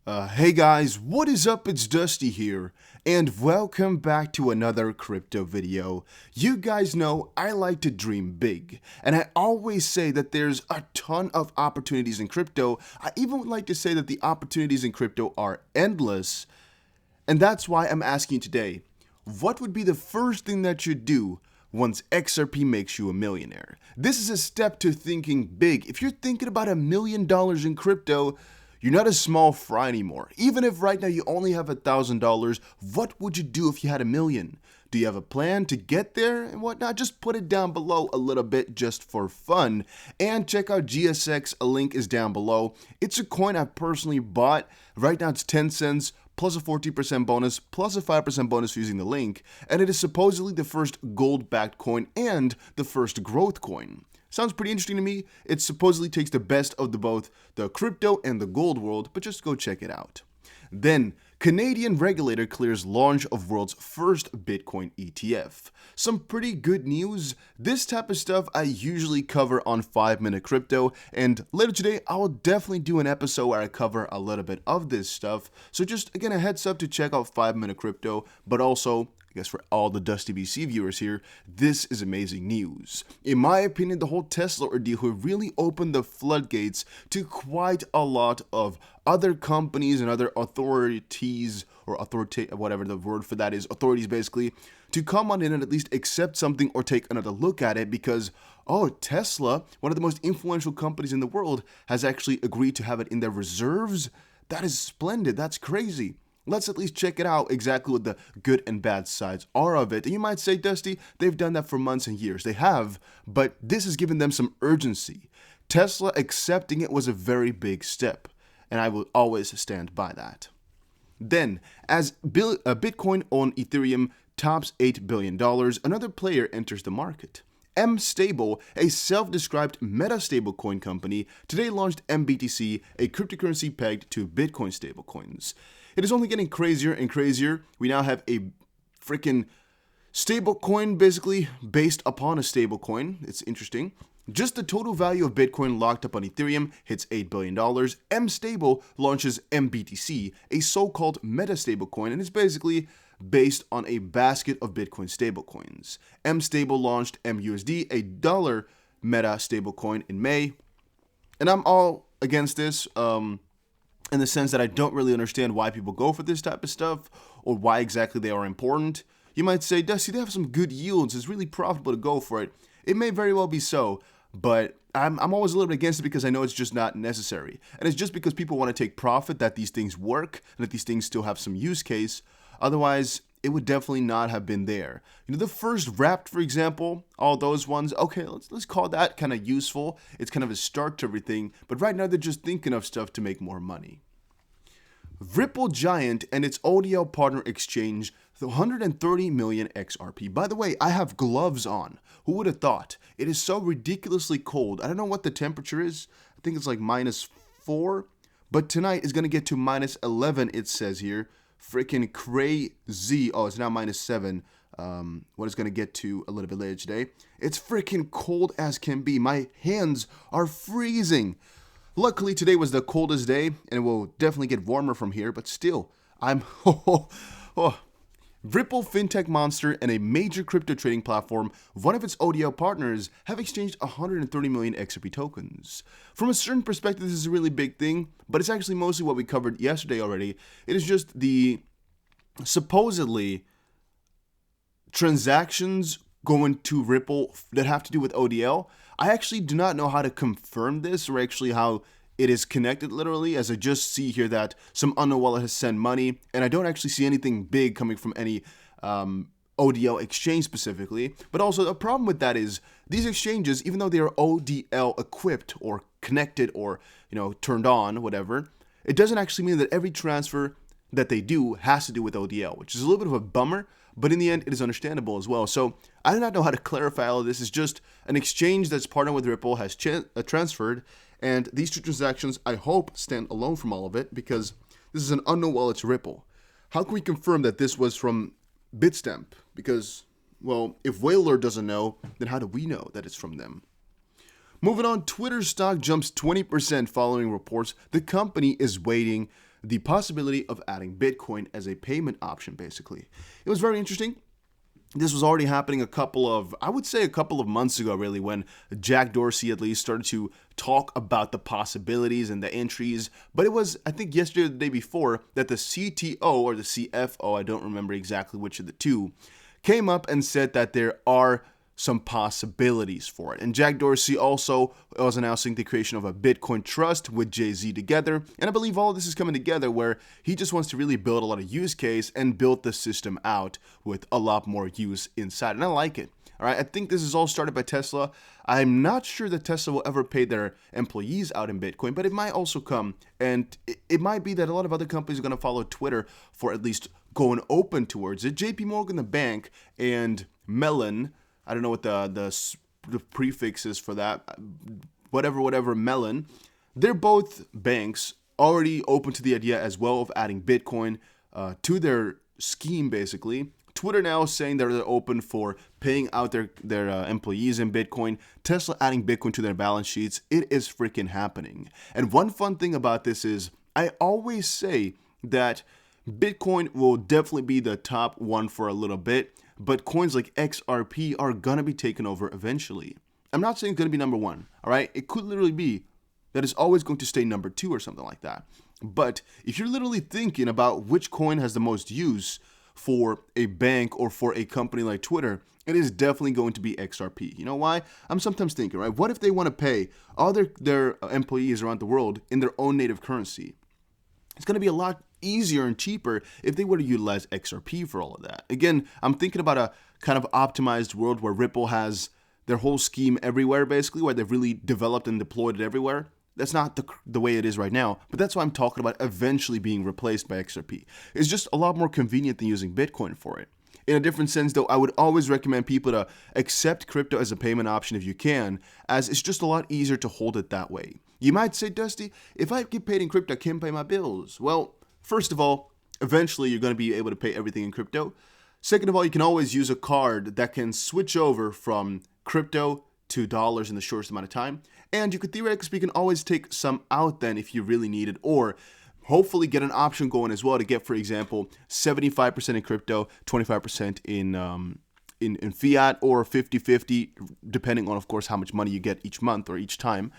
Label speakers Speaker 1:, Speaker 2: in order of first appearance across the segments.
Speaker 1: Hey guys, what is up? It's Dusty here, and welcome back to another crypto video. You guys know I like to dream big, and I always say that there's a ton of opportunities in crypto. I even would like to say that the opportunities in crypto are endless, and that's why I'm asking you today, what would be the first thing that you do once XRP makes you a millionaire? This is a step to thinking big. If you're thinking about $1 million in crypto, you're not a small fry anymore. Even if right now you only have $1,000, what would you do if you had $1 million? Do you have a plan to get there and whatnot? Just put it down below a little bit just for fun. And check out GSX, a link is down below. It's a coin I've personally bought. Right now it's 10 cents plus a 14% bonus plus a 5% bonus using the link. And it is supposedly the first gold-backed coin and the first growth coin. Sounds pretty interesting to me. It supposedly takes the best of both the crypto and the gold world, but just go check it out. Then, Canadian regulator clears launch of world's first Bitcoin ETF. Some pretty good news. This type of stuff I usually cover on 5-Minute Crypto, and later today I will definitely do an episode where I cover a little bit of this stuff. So just again a heads up to check out 5-Minute Crypto, but also I guess for all the Dusty BC viewers here, this is amazing news. In my opinion, the whole Tesla ordeal really opened the floodgates to quite a lot of other companies and other authorities, or whatever the word for that is, authorities basically, to come on in and at least accept something or take another look at it because, oh, Tesla, one of the most influential companies in the world, has actually agreed to have it in their reserves? That is splendid. That's crazy. Let's at least check it out exactly what the good and bad sides are of it. And you might say, Dusty, they've done that for months and years. They have, but this has given them some urgency. Tesla accepting it was a very big step, and I will always stand by that. Then, as Bitcoin on Ethereum tops $8 billion, another player enters the market. M-Stable, a self-described meta-stablecoin company, today launched MBTC, a cryptocurrency pegged to Bitcoin stablecoins. It is only getting crazier and crazier. We now have a freaking stablecoin basically based upon a stablecoin. It's interesting. Just the total value of Bitcoin locked up on Ethereum hits $8 billion. M-Stable launches MBTC, a so-called meta stablecoin, and it's basically based on a basket of Bitcoin stablecoins. M-Stable launched MUSD, a dollar meta stablecoin, in May. And I'm all against this, in the sense that I don't really understand why people go for this type of stuff or why exactly they are important. You might say, Dusty, they have some good yields. It's really profitable to go for it. It may very well be so, but I'm always a little bit against it because I know it's just not necessary. And it's just because people want to take profit that these things work and that these things still have some use case. Otherwise, it would definitely not have been there. You know, the first Wrapped, for example, all those ones, okay, let's call that kind of useful. It's kind of a start to everything, but right now they're just thinking of stuff to make more money. Ripple Giant and its ODL partner exchange 130 million XRP. By the way, I have gloves on. Who would have thought? It is so ridiculously cold. I don't know what the temperature is. I think it's like -4, but tonight is going to get to -11, it says here. Freaking crazy. Oh, it's now -7. What it's going to get to a little bit later today. It's freaking cold as can be. My hands are freezing. Luckily, today was the coldest day, and it will definitely get warmer from here, but still, I'm... Ripple fintech monster and a major crypto trading platform, one of its ODL partners, have exchanged 130 million XRP tokens. From a certain perspective, this is a really big thing, but it's actually mostly what we covered yesterday already. It is just the supposedly transactions going to Ripple that have to do with ODL. I actually do not know how to confirm this or actually how it is connected literally, as I just see here that some unknown wallet has sent money, and I don't actually see anything big coming from any ODL exchange specifically. But also the problem with that is these exchanges, even though they are ODL equipped or connected or, you know, turned on, whatever, it doesn't actually mean that every transfer that they do has to do with ODL, which is a little bit of a bummer, but in the end, it is understandable as well. So I do not know how to clarify all of this. It's just an exchange that's partnered with Ripple has transferred, and these two transactions, I hope, stand alone from all of it because this is an unknown wallet to Ripple. How can we confirm that this was from Bitstamp? Because, well, if Whaler doesn't know, then how do we know that it's from them? Moving on, Twitter stock jumps 20% following reports the company is waiting the possibility of adding Bitcoin as a payment option, basically. It was very interesting. This was already happening I would say a couple of months ago, really, when Jack Dorsey at least started to talk about the possibilities and the entries. But it was, I think, yesterday or the day before that the CTO or the CFO, I don't remember exactly which of the two, came up and said that there are some possibilities for it. And Jack Dorsey also was announcing the creation of a Bitcoin trust with Jay-Z together. And I believe all of this is coming together where he just wants to really build a lot of use case and build the system out with a lot more use inside. And I like it. All right, I think this is all started by Tesla. I'm not sure that Tesla will ever pay their employees out in Bitcoin, but it might also come. And it might be that a lot of other companies are going to follow Twitter for at least going open towards it. JP Morgan, the bank, and Mellon, I don't know what the prefix is for that, whatever, Mellon. They're both banks already open to the idea as well of adding Bitcoin to their scheme, basically. Twitter now is saying they're open for paying out their employees in Bitcoin. Tesla adding Bitcoin to their balance sheets. It is freaking happening. And one fun thing about this is I always say that Bitcoin will definitely be the top one for a little bit, but coins like XRP are going to be taken over eventually. I'm not saying it's going to be number one, all right? It could literally be that it's always going to stay number two or something like that. But if you're literally thinking about which coin has the most use for a bank or for a company like Twitter, it is definitely going to be XRP. You know why? I'm sometimes thinking, right? What if they want to pay all their employees around the world in their own native currency? It's going to be a lot easier and cheaper if they were to utilize XRP for all of that. Again, I'm thinking about a kind of optimized world where Ripple has their whole scheme everywhere, basically, where they've really developed and deployed it everywhere. That's not the way it is right now, but that's why I'm talking about eventually being replaced by XRP. It's just a lot more convenient than using Bitcoin for it. In a different sense, though, I would always recommend people to accept crypto as a payment option if you can, as it's just a lot easier to hold it that way. You might say, Dusty, if I get paid in crypto, I can't pay my bills. Well, first of all, eventually you're going to be able to pay everything in crypto. Second of all, you can always use a card that can switch over from crypto to dollars in the shortest amount of time. And you could theoretically speaking always take some out then if you really need it, or hopefully get an option going as well to get, for example, 75% in crypto, 25% in fiat, or 50-50, depending on, of course, how much money you get each month or each time.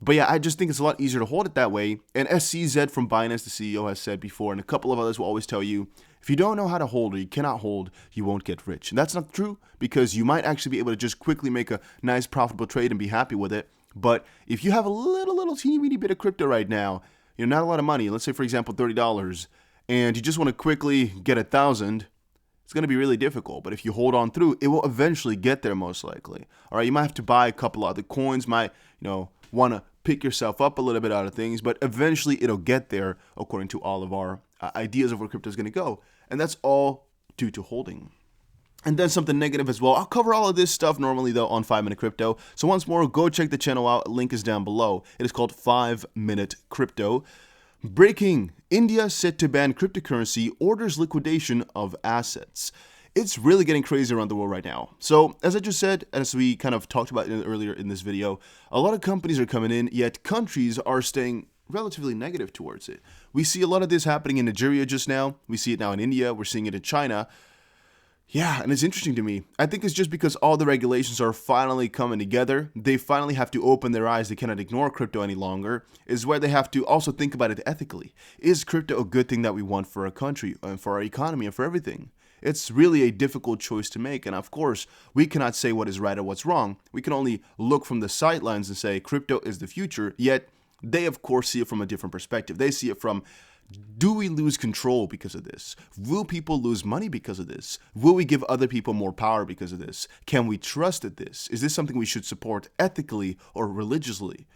Speaker 1: But yeah, I just think it's a lot easier to hold it that way. And SCZ from Binance, the CEO, has said before, and a couple of others will always tell you, if you don't know how to hold or you cannot hold, you won't get rich. And that's not true, because you might actually be able to just quickly make a nice profitable trade and be happy with it. But if you have a little teeny weeny bit of crypto right now, you know, not a lot of money, let's say for example $30, and you just want to quickly get 1,000, it's going to be really difficult. But if you hold on through, it will eventually get there most likely. All right, you might have to buy a couple other coins, might, want to pick yourself up a little bit out of things, but eventually it'll get there according to all of our ideas of where crypto is going to go. And that's all due to holding. And then something negative as well. I'll cover all of this stuff normally, though, on 5 Minute Crypto. So once more, go check the channel out. Link is down below. It is called 5 Minute Crypto. Breaking. India set to ban cryptocurrency, orders liquidation of assets. It's really getting crazy around the world right now. So as I just said, as we kind of talked about earlier in this video, a lot of companies are coming in, yet countries are staying relatively negative towards it. We see a lot of this happening in Nigeria just now. We see it now in India. We're seeing it in China. Yeah, and it's interesting to me. I think it's just because all the regulations are finally coming together. They finally have to open their eyes. They cannot ignore crypto any longer, is where they have to also think about it ethically. Is crypto a good thing that we want for our country and for our economy and for everything? It's really a difficult choice to make. And of course, we cannot say what is right or what's wrong. We can only look from the sidelines and say crypto is the future. Yet they, of course, see it from a different perspective. They see it from, do we lose control because of this? Will people lose money because of this? Will we give other people more power because of this? Can we trust at this? Is this something we should support ethically or religiously?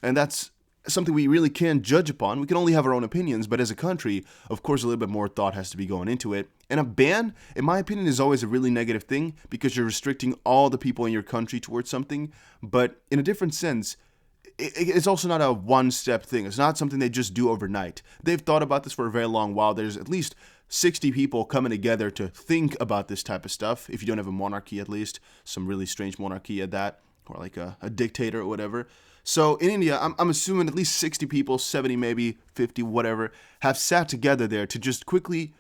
Speaker 1: And that's something we really can't judge upon. We can only have our own opinions, but as a country, of course, a little bit more thought has to be going into it. And a ban, in my opinion, is always a really negative thing because you're restricting all the people in your country towards something. But in a different sense, it's also not a one-step thing. It's not something they just do overnight. They've thought about this for a very long while. There's at least 60 people coming together to think about this type of stuff. If you don't have a monarchy, at least some really strange monarchy at that, or like a dictator or whatever. So in India, I'm assuming at least 60 people, 70 maybe, 50, whatever, have sat together there to just quickly,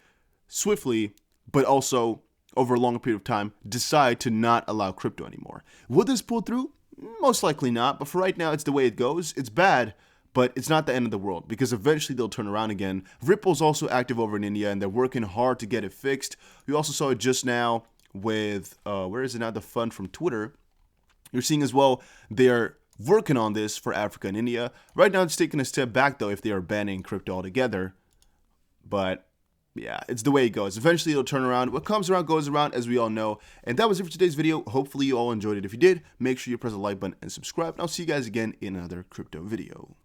Speaker 1: swiftly, but also over a longer period of time, decide to not allow crypto anymore. Will this pull through? Most likely not, but for right now, it's the way it goes. It's bad, but it's not the end of the world, because eventually they'll turn around again. Ripple's also active over in India, and they're working hard to get it fixed. We also saw it just now with, where is it now, the fund from Twitter. You're seeing as well, they're working on this for Africa and India. Right now, it's taking a step back, though, if they are banning crypto altogether. But yeah, it's the way it goes. Eventually, it'll turn around. What comes around goes around, as we all know. And that was it for today's video. Hopefully, you all enjoyed it. If you did, make sure you press the like button and subscribe. And I'll see you guys again in another crypto video.